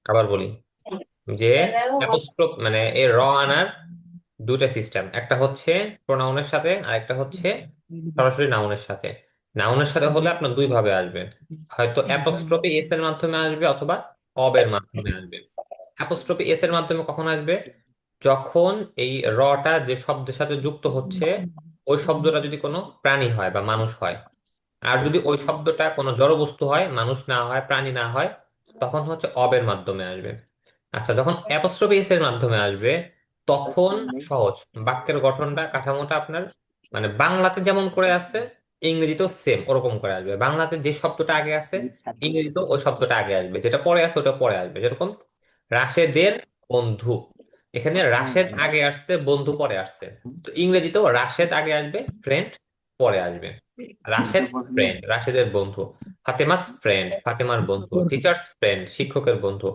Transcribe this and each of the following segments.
আবার বলি যে অ্যাপোস্ট্রোফ মানে এর আনার দুইটা সিস্টেম, একটা হচ্ছে প্রোনাউনের সাথে আর একটা হচ্ছে সরাসরি নাউনের সাথে। নাউনের সাথে হলে আপনার দুই ভাবে আসবে, হয়তো অ্যাপোস্ট্রফি এস এর মাধ্যমে আসবে অথবা অবের মাধ্যমে আসবে। অ্যাপোস্ট্রফি এস এর মাধ্যমে কখন আসবে? যখন এই টা যে শব্দের সাথে যুক্ত হচ্ছে ওই শব্দটা যদি কোনো প্রাণী হয় বা মানুষ হয়, আর যদি ওই শব্দটা কোনো জড়বস্তু হয়, মানুষ না হয়, প্রাণী না হয়, তখন হচ্ছে অবের মাধ্যমে আসবে। আচ্ছা, যখন অ্যাপোস্ট্রফি এস এর মাধ্যমে আসবে তখন সহজ, বাক্যের গঠনটা কাঠামোটা আপনার মানে বাংলাতে যেমন করে আছে ইংরেজিতেও সেম ওরকম করে আসবে। বাংলাতে যে শব্দটা আগে আছে ইংরেজিতেও ওই শব্দটা আগে আসবে, যেটা পরে আছে ওটা পরে আসবে। যেরকম রাশেদের বন্ধু, এখানে রাশেদ আগে আসছে, বন্ধু পরে আসছে। তো ইংরেজিতেও রাশেদ আগে আসবে, ফ্রেন্ড পরে আসবে। রাশেদ ফ্রেন্ড, রাশেদের বন্ধু। ফাতেমাস ফ্রেন্ড, ফাতেমার বন্ধু। টিচার্স ফ্রেন্ড, শিক্ষকের বন্ধু।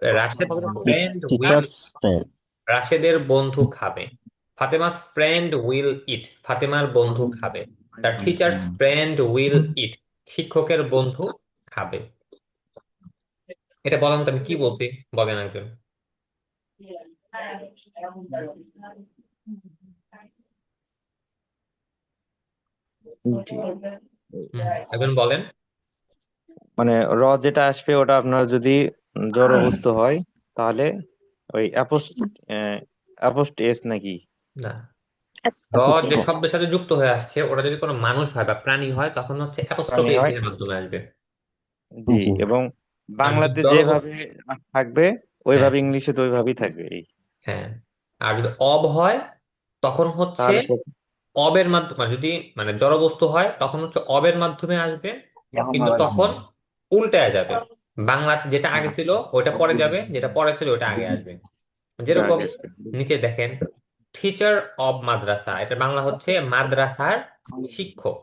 Rashed friend will, teacher's friend. রাশেদের বন্ধু খাবে। ফাতেমাস ফ্রেন্ড উইল ইট, ফাতেমার বন্ধু খাবে। The teacher's friend will eat, শিক্ষকের বন্ধু খাবে। এটা বলেন তো আমি কি বলছি, বলেন একজন। জি। একজন বলেন। মানে যেটা আসবে ওটা আপনার যদি জড় বস্তু হয় তাহলে ওই অ্যাপোস্ট এস নাকি? না, র যে শব্দের সাথে যুক্ত হয়ে আসছে ওটা যদি কোনো মানুষ হয় বা প্রাণী হয় তখন হচ্ছে প্রাণী অ্যাপোস্ট্রোফি এস হয়। এর মাধ্যমে আসবে। জি, জি। এবং আর যদি বাংলাতে জড়বস্তু, যেভাবে থাকবে হ্যাঁ ওইভাবে ইংলিশে তো ওইভাবেই থাকবে এই। হ্যাঁ, আর যদি অব হয় তখন হচ্ছে তাহলে অবের মাধ্যমে, মানে যদি মানে জড়বস্তু হয় তখন হচ্ছে অবের মাধ্যমে আসবে, কিন্তু তখন উল্টায় যাবে। বাংলাতে যেটা আগে ছিল ওইটা পরে যাবে, যেটা পরে ছিল ওইটা আগে আসবে। ওটা যেরকম আগে আসবে। নিচে দেখেন, টিচার অব মাদ্রাসা, এটা বাংলা হচ্ছে মাদ্রাসার শিক্ষক।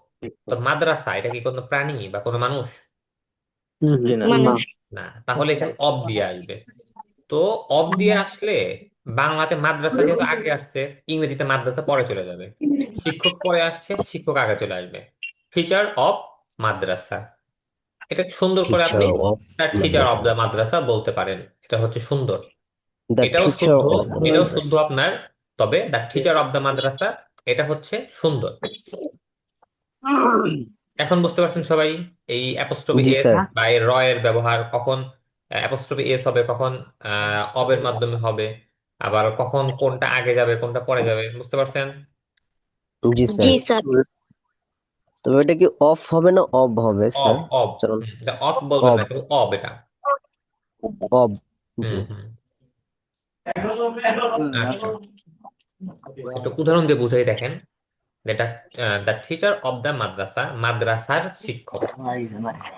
তো মাদ্রাসা এটা কি কোনো প্রাণী বা কোনো মানুষ? জি না। না, তাহলে এখানে অব দিয়ে আসবে। তো অব দিয়ে আসলে বাংলাতে মাদ্রাসা যেহেতু আগে আসছে, ইংরেজিতে মাদ্রাসা পরে চলে যাবে। শিক্ষক পরে আসছে, শিক্ষক আগে চলে আসবে। টিচার অফ মাদ্রাসা, এটা সুন্দর করে আপনি টিচার অফ তার টিচার অফ মাদ্রাসা। দ্য মাদ্রাসা বলতে পারেন। এটা হচ্ছে সুন্দর, দ্য এটাও টিচার শুদ্ধ, অফ দ্য এটাও শুদ্ধ মাদ্রাসা। আপনার। তবে দ্য টিচার অফ দ্য মাদ্রাসা এটা হচ্ছে সুন্দর। এখন বুঝতে পারছেন সবাই এই অ্যাপোস্ট্রফি জি এস স্যার। বা এর এর ব্যবহার কখন অ্যাপোস্ট্রফি এস হবে, কখন অবের মাধ্যমে হবে, আবার কখন কোনটা আগে যাবে কোনটা পরে যাবে, বুঝতে পারছেন? জি জি স্যার। স্যার। তবে এটা কি অফ হবে না অব হবে অব, স্যার? অব। চলুন। এটা অফ বলবেন অব। না, কিন্তু অব এটা। অব। জি। হুম হুম। আচ্ছা, একটু উদাহরণ দিয়ে বুঝাই দেখেন। যেটা the teacher of the madrasa, মাদ্রাসার শিক্ষক।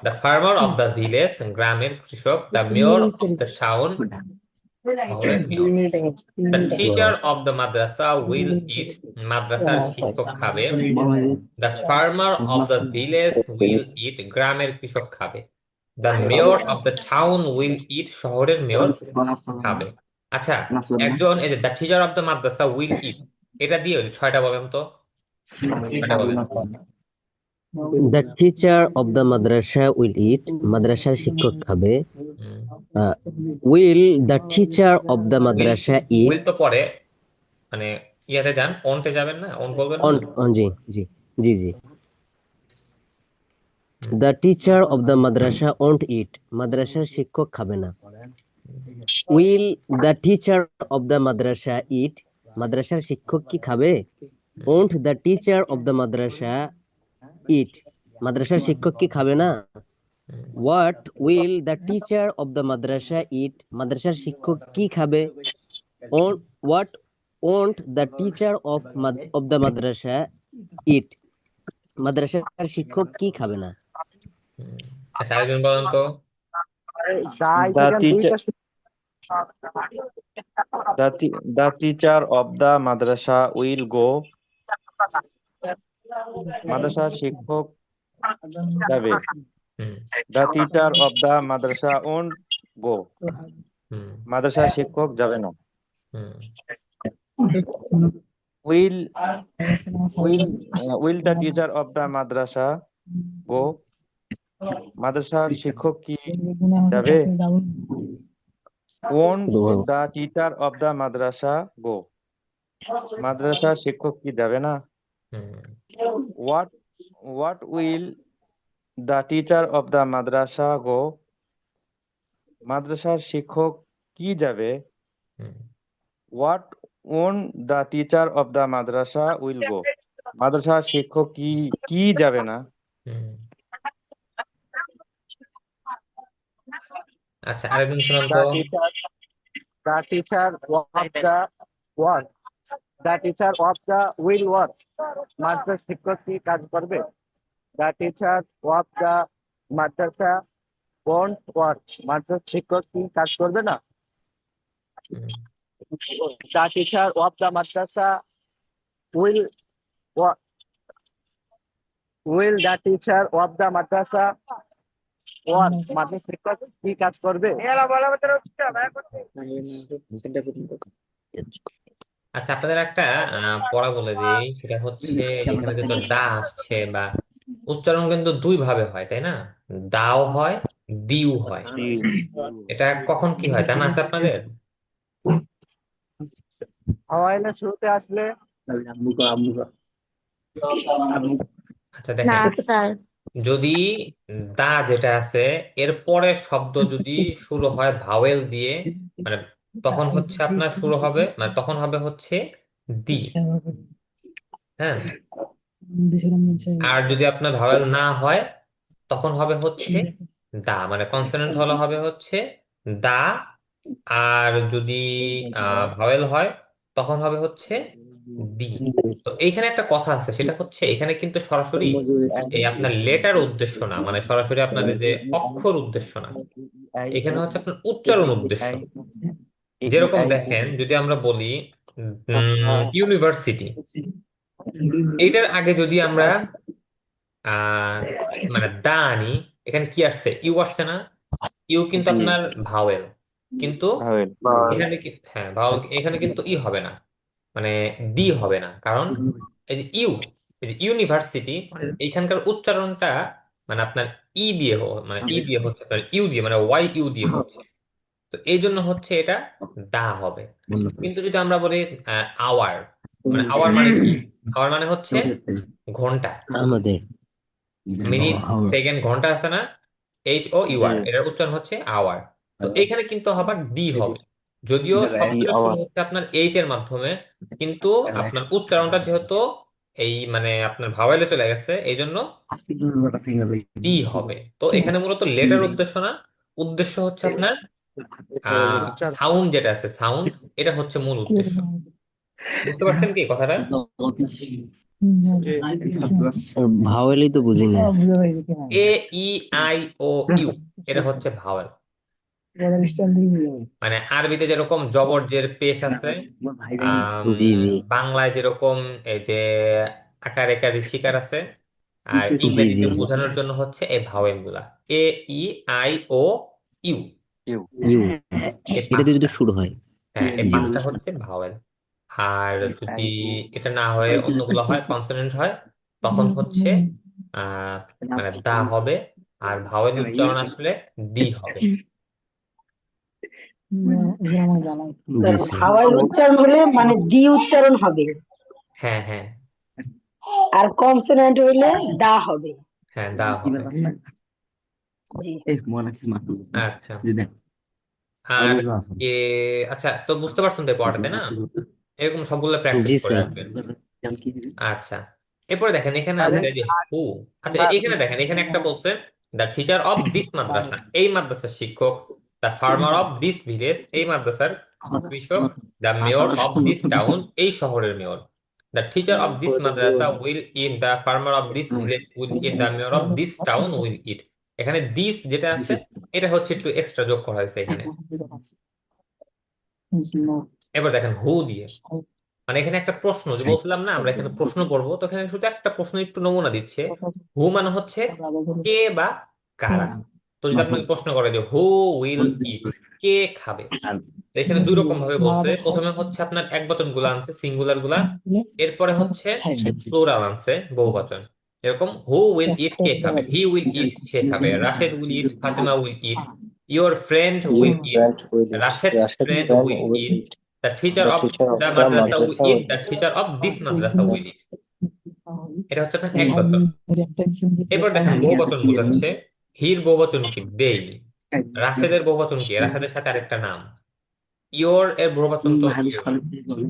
The farmer of the village, গ্রামের কৃষক। The mayor of the town, শহরের mayor. The teacher of the madrasa will eat, মাদ্রাসার শিক্ষক খাবে। The farmer of the village will eat, গ্রামের কৃষক খাবে। The mayor of the town will eat, শহরের মেয়র খাবে। আচ্ছা, একজন এই যে the teacher of the madrasa will eat, এটা দিয়ে ছয়টা বলেন তো, ছয়টা বলেন। The teacher of the madrasa will eat, মাদ্রাসার শিক্ষক খাবে। হুম, will the teacher of the will, madrasa eat. Will তো পরে মানে ইয়াতে যান, অনতে যাবেন না, অন বলবেন না। অন। জি জি। জি জি। হুম, the teacher of the madrasa won't eat, মাদ্রাসার শিক্ষক খাবে না। Will the teacher of the madrasa eat, মাদ্রাসার শিক্ষক কি খাবে? হুম, won't the teacher of the madrasa eat, মাদ্রাসার শিক্ষক কি খাবে না? হুম, what will the teacher of the madrasa eat, মাদ্রাসার শিক্ষক কি খাবে? What won't the teacher of the madrasa eat, মাদ্রাসার শিক্ষক কি খাবে না? হুম। আচ্ছা, আরেকজন বলেন তো। The teacher the teacher of the madrasa will go, মাদ্রাসার শিক্ষক যাবে। হুম the teacher of the madrasa won't go, হুম মাদ্রাসার শিক্ষক যাবে না। হুম will will will the teacher of the madrasa go, মাদ্রাসার শিক্ষক কি যাবে? Won't the teacher of the madrasa go? মাদ্রাসার শিক্ষক কি যাবে না? হুম What will the teacher of the madrasa go? মাদ্রাসার শিক্ষক কি যাবে? হুম What won't the teacher of the madrasa will go? মাদ্রাসার শিক্ষক কি যাবে না? হুম আচ্ছা, আরেকজন শোনান তো। The teacher of the what? The teacher of the will what? মাদ্রাসার শিক্ষক কি কাজ করবে? The teacher of the madrasa won't what? মাদ্রাসার শিক্ষক কি কাজ করবে না? হুম The teacher of the madrasa will what? Will the teacher of the madrasa what? মাদ্রাসার শিক্ষক কি কাজ করবে? আচ্ছা, আপনাদের একটা পড়া বলে দিই, সেটা হচ্ছে যেখানে যত দা আসছে বা উচ্চারণ কিন্তু দুই ভাবে হয়, তাই না? দাও হয়, দিও হয়। এটা কখন কি হয় জানা আছে আপনাদের? হাওয়াইলে শুরুতে আসলে আচ্ছা না দেখেন, স্যার। যদি দা যেটা আছে এর পরের শব্দ যদি শুরু হয় ভাওয়েল দিয়ে, মানে তখন হচ্ছে আপনার শুরু হবে, মানে তখন হবে হচ্ছে দি। হ্যাঁ, আর যদি আপনার ভাওয়েল না হয় তখন হবে হচ্ছে দা, মানে কনসোনেন্ট হলে হবে হচ্ছে দা। আর যদি ভাওয়েল হয় তখন হবে হচ্ছে দি। তো এইখানে একটা কথা আছে, সেটা হচ্ছে এখানে কিন্তু সরাসরি এই আপনার লেটার উদ্দেশ্য না, মানে সরাসরি আপনাদের যে অক্ষর উদ্দেশ্য না, এখানে হচ্ছে আপনার উচ্চারণ উদ্দেশ্য। যেরকম দেখেন, যদি আমরা বলি ইউনিভার্সিটি, এইটার আগে যদি আমরা আহ মানে দা আনি, এখানে কি আসছে? ইউ আসছে না? ইউ কিন্তু জি আপনার ভাওয়েল, কিন্তু ভাবেন এখানে হ্যাঁ ভাওয়েল, এখানে কিন্তু ই হবে না, মানে ডি হবে না, কারণ এই যে ইউ, এই যে ইউনিভার্সিটি, এইখানকার উচ্চারণটা মানে আপনার ই দিয়ে মানে ই দিয়ে হচ্ছে, আপনার ইউ দিয়ে, মানে ওয়াই ইউ দিয়ে হচ্ছে। তো এই জন্য হচ্ছে এটা দা হবে। কিন্তু যদি আমরা বলি আওয়ার, মানে আওয়ার মানে কি? আওয়ার মানে হচ্ছে ঘন্টা, আমাদের মিনিট, সেকেন্ড, ঘন্টা আছে না? এইচ ও ইউ জি আর, এটার উচ্চারণ হচ্ছে আওয়ার। তো এখানে কিন্তু আবার ডি হবে, যদিও ডি শব্দটা শুরু আওয়ার হচ্ছে আপনার এইচ এর মাধ্যমে, কিন্তু আপনার উচ্চারণটা যেহেতু এই মানে আপনার ভাওয়েলে চলে গেছে, এই জন্য ডি হবে। তো এখানে মূলত লেটার উদ্দেশ্য না, উদ্দেশ্য হচ্ছে আপনার উচ্চারণ সাউন্ড যেটা আছে, সাউন্ড, এটা হচ্ছে মূল উদ্দেশ্য। বুঝতে পারছেন কি কথাটা? ভাওয়েলই তো বুঝি না। এ ই আই ও ইউ, এটা হচ্ছে ভাওয়েল। মানে আরবিতে যেরকম জবর পেশ আছে, জি জি বাংলায় যেরকম এই যে আকার একার শিকার আছে, আর জি জি ইংরেজিতে বোঝানোর জন্য হচ্ছে এই ভাওয়েল গুলা, A E I O U, U U, এই এটাতে পাঁচটা। যদি শুরু হয়। হ্যাঁ, এই জি পাঁচটা হচ্ছে ভাওয়েল। আর যদি এটা না হয়ে অন্যগুলো হয়, কনসোনেন্ট হয়, তখন হচ্ছে আহ মানে দা হবে, আর ভাওয়েল উচ্চারণ আসলে দি হবে। জি স্যার। ভাওয়াল উচ্চারণ হলে মানে ডি উচ্চারণ হবে, হ্যাঁ হ্যাঁ আর কনসোনেন্ট হইলে দা হবে। হ্যাঁ, দা হবে। জি। আচ্ছা, আর এ আচ্ছা, তো বুঝতে পারছেন তো এই পড়াটাতে না? এরকম সবগুলো প্র্যাকটিস জি করে স্যার। রাখবেন। আচ্ছা, এরপরে দেখেন এখানে আছে যে হু। আচ্ছা, এখানে দেখেন, এখানে একটা বলছে the teacher of this madrasa, এই মাদ্রাসার শিক্ষক, the farmer of this village, এই মাদ্রাসার কৃষক, the mayor of this town, এই শহরের mayor. The teacher of this madrasa will eat, the farmer of this village will eat, the mayor of this town will eat. এখানে this যেটা আছে, এটা হচ্ছে একটু এক্সট্রা যোগ করা হয়েছে এখানে। এবার দেখেন হু দিয়ে, মানে এখানে একটা প্রশ্ন যে বলছিলাম না আমরা এখানে প্রশ্ন পড়বো, তো এখানে শুধু একটা প্রশ্ন একটু নমুনা দিচ্ছে। হু মানে হচ্ছে কে বা কারা। তো যদি আপনাকে প্রশ্ন করে যে হু উইল ইট, কে খাবে, তো এখানে দুই রকম ভাবে বলছে। প্রথমে হচ্ছে আপনার এক বচন গুলা আনছে, সিঙ্গুলার গুলা, এরপরে হচ্ছে প্লুরাল আনছে, বহুবচন। এরকম হু উইল ইট কে খাবে, হি উইল ইট সে খাবে, Rashed will eat, Fatema will eat, your friend Your will eat, friend will eat. Rashed's Rashid's friend friend will will eat, eat. The teacher The of teacher of the the madrasa will madrasa eat, will the eat. Teacher of this madrasa will eat. এটা হচ্ছে আপনার এক বচন। এরপর দেখেন বহুবচন বোঝাচ্ছে, হির বহুবচন কি? দেই। রাশেদের বহুবচন কি? রাশেদের সাথে আরেকটা নাম। ইওর এর বহুবচন তো ইওর।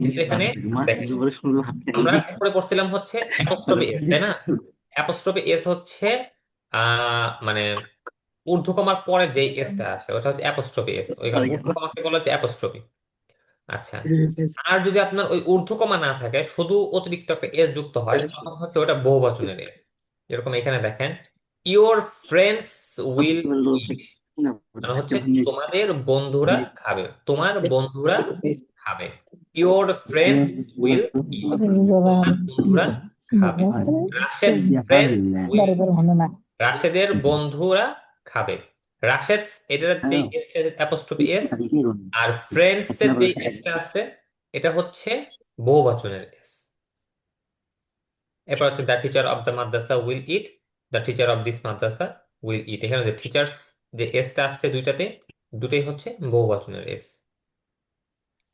কিন্তু এখানে দেখেন, আমরা উপরে পড়ছিলাম হচ্ছে অ্যাপোস্ট্রফি এস, তাই না? অ্যাপোস্ট্রফি এস হচ্ছে মানে ঊর্ধ্বকমার পরে যে এসটা আসে ওটা হচ্ছে অ্যাপোস্ট্রফি এস, ওইখানে ঊর্ধ্বকমাকে বলা হচ্ছে অ্যাপোস্ট্রফি। আচ্ছা, আর যদি আপনার ওই ঊর্ধ্বকমা না থাকে, শুধু অতিরিক্ত একটা এস যুক্ত হয়, তখন হচ্ছে ওটা বহুবচনের এস। যেরকম এখানে দেখেন, ইওর ফ্রেন্ডস উইল ইট, মানে হচ্ছে তোমাদের বন্ধুরা খাবে, তোমার বন্ধুরা খাবে। ইওর ফ্রেন্ডস উইল ইট, তোমার বন্ধুরা খাবে। রাশেদস ফ্রেন্ডস উইল, রাশেদের বন্ধুরা খাবে। রাশেদস এটার যে অ্যাপোস্ট্রফি এস, আর ফ্রেন্ডস এর যে এসটা আছে এটা হচ্ছে বহুবচনের এস। এরপর হচ্ছে the teacher of the madrasa will eat, the teacher of this madrasa will eat. এখানে যে টিচার্স যে এসটা আসছে দুইটাতে, দুটোই হচ্ছে বহুবচনের এস।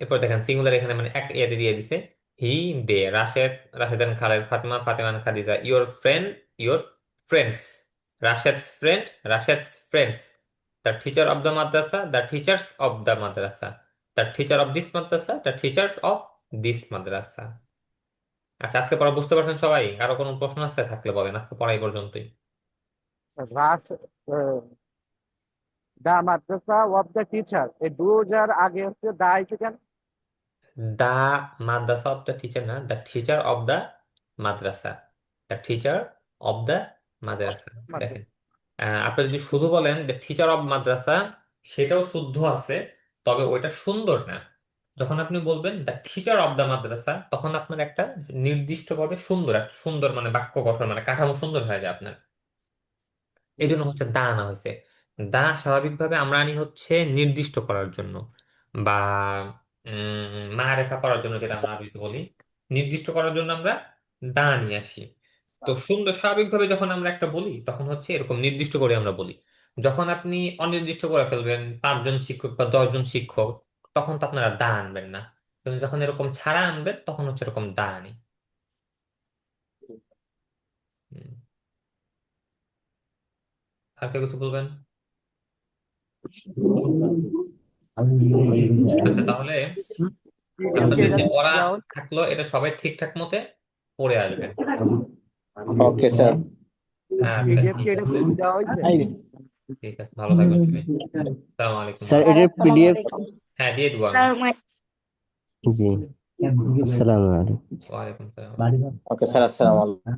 এরপর দেখেন সিঙ্গুলার এখানে মানে এক ইয়েতে দিয়ে দিছে, he, they, Rashed, Rashedan, Khaled, Fatema, Fateman, Khadija, your friend, your friends, Rashed's friend, Rashed's friends, the teacher of the madrasa, the teachers of the madrasa, the teacher of this madrasa, the teachers of this madrasa. আচ্ছা, আজকে পড়া বুঝতে পারছেন সবাই? আরো কোনো প্রশ্ন আছে থাকলে বলেন, আজকে পড়াই পর্যন্তই। রাশ the madrasa of the teacher, এই ডু যার আগে হচ্ছে দা আইছে কেন? The madrasa of the teacher না, the teacher of the madrasa, the teacher of the madrasa. দেখেন, আপনি যদি শুধু বলেন দ্য টিচার অফ মাদ্রাসা, সেটাও শুদ্ধ আছে, তবে ওইটা সুন্দর না। যখন আপনি বলবেন দ্য টিচার অফ দ্য মাদ্রাসা, তখন আপনার একটা নির্দিষ্টভাবে সুন্দর, একটা সুন্দর মানে বাক্য গঠন, মানে কাঠামো সুন্দর হয়ে যায় আপনার। এই জন্য হচ্ছে দা আনা হয়েছে। দা স্বাভাবিকভাবে আমরা আনি হচ্ছে নির্দিষ্ট করার জন্য, বা মারেফা করার জন্য, যেটা আমরা আরবিতে বলি, নির্দিষ্ট করার জন্য আমরা দা নিয়ে আসি। তো সুন্দর স্বাভাবিকভাবে যখন আমরা একটা বলি, তখন হচ্ছে এরকম নির্দিষ্ট করে আমরা বলি। যখন আপনি অনির্দিষ্ট করে ফেলবেন, 5 জন শিক্ষক বা 10 জন শিক্ষক, তখন তো আপনারা দা আনবেন না। কিন্তু যখন এরকম ছাড়া আনবেন, তখন হচ্ছে এরকম দা আনি। হুম। আর কেউ কিছু বলবেন? আচ্ছা, তাহলে আপনাদের যে পড়া থাকলো, এটা সবাই ঠিকঠাক মতে পড়ে আসবেন। Okay, sir. আচ্ছা, পিডিএফ ঠিক কি এটা আছে, গ্রুপে দেওয়া হয়েছে? ঠিক আছে, ভালো থাকবেন সবাই। আসসালামু আলাইকুম। স্যার এটার পিডিএফ? হ্যাঁ, দিয়ে দেবো আমি। জি, আসসালামু আলাইকুম। ওয়ালাইকুম আসসালাম। Okay, sir. Assalamu alaikum.